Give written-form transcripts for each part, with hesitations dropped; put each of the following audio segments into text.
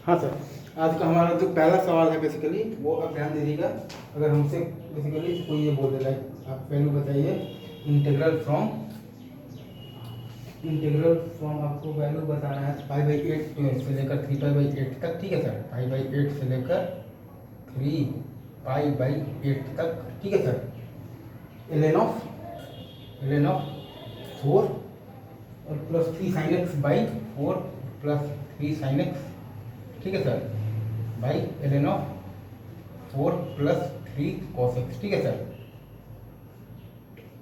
हाँ सर, आज का हमारा जो पहला सवाल है बेसिकली वो आप ध्यान दीजिएगा। अगर हमसे बेसिकली कोई ये बोल दे रहा है आप वैल्यू बताइए इंटीग्रल फ्रॉम आपको वैल्यू बताना है 5/8 से लेकर 3π/8 तक। ठीक है सर, 5/8 से लेकर 3π/8 तक। ठीक है सर, ln ऑफ 4 और plus 3 sin x/4 plus 3 sin x। ठीक है sir, by ln of 4 plus 3 cos x। ठीक है सर,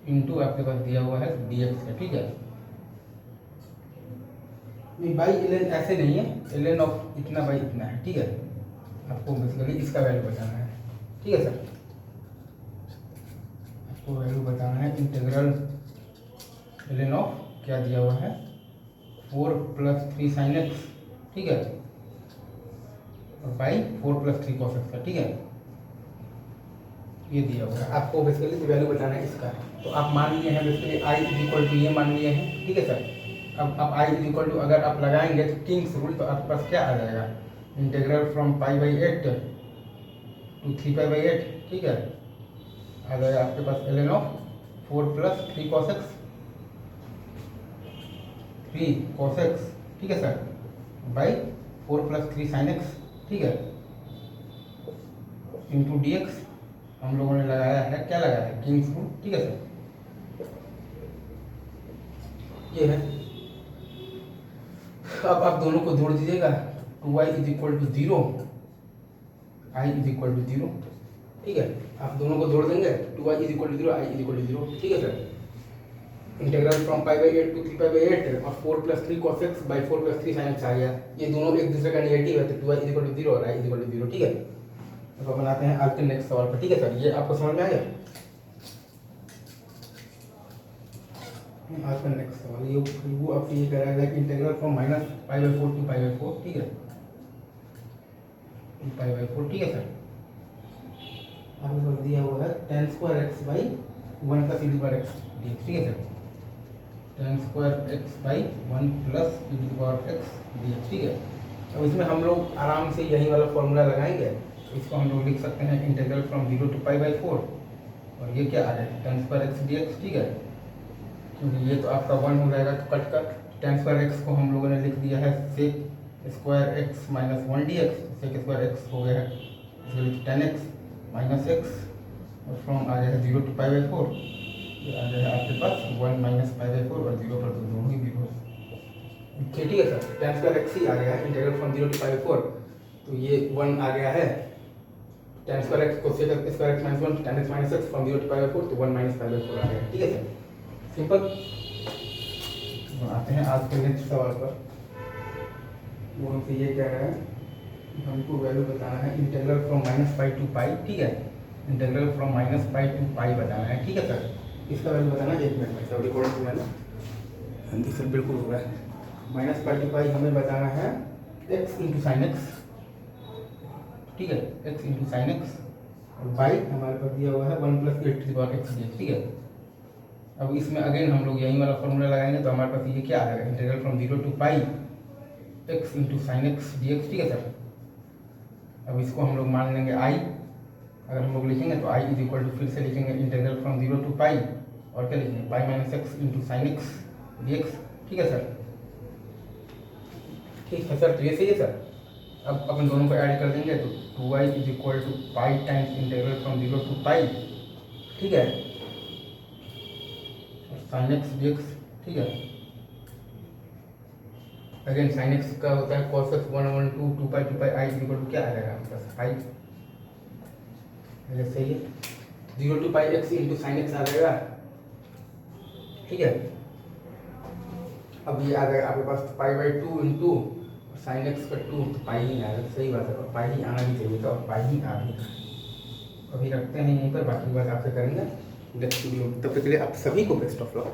इंटू आपके पास दिया हुआ है dx का। ठीक है, नहीं बाई ln ऐसे नहीं है, ln ऑफ इतना बाई इतना है। ठीक है, आपको बेसिकली इसका वैल्यू बताना है। ठीक है सर, आपको वैल्यू बताना है इंटीग्रल ln ऑफ क्या दिया हुआ है 4 प्लस 3 sin x। ठीक है, और बाई 4 प्लस 3 cos x का। ठीक है, ये दिया हुआ है, आपको बेसिकली वैल्यू बताना है इसका। तो आप मान लिए हैं basically I is equal to ये मान लिए हैं। ठीक है सर, अब आई इज इक्वल टू अगर आप लगाएंगे तो किंग्स रूल, तो आपके पास क्या आ जाएगा इंटीग्रल फ्रॉम π/8 टू 3π/8। ठीक है, आ जाएगा आपके पास ln of 4 plus 3 cos x। ठीक है sir, by 4 plus 3 sin x। ठीक है, इंटू dx। हम लोगों ने लगाया है, क्या लगाया है, किंग्स रूल। ठीक है सर, ये है। अब आप दोनों को जोड़ दीजिएगा, 2y is equal to 0, I is equal to 0। ठीक है, आप दोनों को जोड़ देंगे, 2y is equal to 0, I is equal to 0। ठीक है सर, इंटीग्रल फ्रॉम π/8 टू 3π/8 और 4 plus 3 cos x by 4 plus 3 sin x आ गया। ये दोनों एक दूसरे का निगेटिव है, तो 2y इज इक्वल टू 0 और आई इज इक्वल टू 0। ठीक है, अब अपन आते हैं आज के नेक्स्ट सवाल पर। ठीक है सर, ये आपको समझ में आ गया। आज का नेक्स्ट सवाल ये वो आपसे ये कह रहा है कि इंटीग्रल फ्रॉम -π/4 टू π/4। ठीक है, π/4। ठीक है सर, आपके पास दिया हुआ है tan² x/1 plus e⁻x dx। ठीक है sir, tan² x/1 plus e⁻x dx। ठीक है, अब इसमें हम लोग आराम से यही वाला फॉर्मूला लगाएंगे। इसको हम लोग लिख सकते हैं इंटीग्रल फ्रॉम 0 टू π/4, और ये क्या आ जाएगा tan² x dx। ठीक है, क्योंकि ये तो आपका 1 हो जाएगा, तो कट कर tan² x को हम लोगों ने लिख दिया है sec² x minus 1 dx। sec² x हो गया है इसलिए tan x माइनस x, और फ्रॉम आ गया है 0 टू π/4, ये आ गया है आपके पास 1 माइनस π/4 और 0 पर तो दोनों ही 0 है। ठीक है सर, tan² x ही आ गया है इंटीग्रल फ्रॉम 0 टू π/4, तो ये 1 आ गया है। tan² x को sec² x minus 1 tan x minus x from 0 to π/4, तो 1 माइनस π/4 आ गया। ठीक है सर, सिंपल। आते हैं आज के नेक्स्ट सवाल पर। वो हमसे ये कह रहा है हमको वैल्यू बताना है इंटीग्रल फ्रॉम -π टू π। ठीक है, इंटीग्रल फ्रॉम -π टू π बताना है। ठीक है सर, इसका वैल्यू बताना है 1 मिनट में। सब रिकॉर्ड हो मैंने, हाँ जी सर बिल्कुल हो रहा है। -π टू π हमें बताना है x इंटू साइन एक्स। ठीक है, x इंटू साइन एक्स, और बाई हमारे पास दिया हुआ है 1 प्लस 8 dx। ठीक है, अब इसमें अगेन हम लोग यही वाला फॉर्मूला लगाएंगे, तो हमारे पास ये क्या आएगा integral from 0 to π x into sine x dx। ठीक है सर, अब इसको हम लोग मान लेंगे i। अगर हम लोग लिखेंगे तो i इज इक्वल टू फिर से लिखेंगे इंटीग्रल फ्रॉम 0 टू π, और क्या लिखेंगे π minus x into sine x dx। ठीक है सर, ठीक है सर, तो ये सही है सर। अब अपन दोनों को ऐड कर देंगे तो 2y is equal to π times integral from 0 to π। ठीक है, साइन एक्स dx। ठीक है, अगेन साइन एक्स का होता है cos x 1/2 2π i is equal to क्या आ जाएगा आपके पास पाई। सही है, 0 to π x into sine x आ जाएगा। ठीक है, अब ये आ जाएगा आपके पास π/2 इंटू साइन एक्स का 2, तो पाई ही आएगा। सही बात है, और पाई ही आना भी चाहिए था, और पाई ही आ गया। अभी रखते हैं यहीं पर, बाकी बात आपसे करेंगे नेक्स्ट वीडियो में। तब तक के लिए आप सभी को बेस्ट ऑफ लक।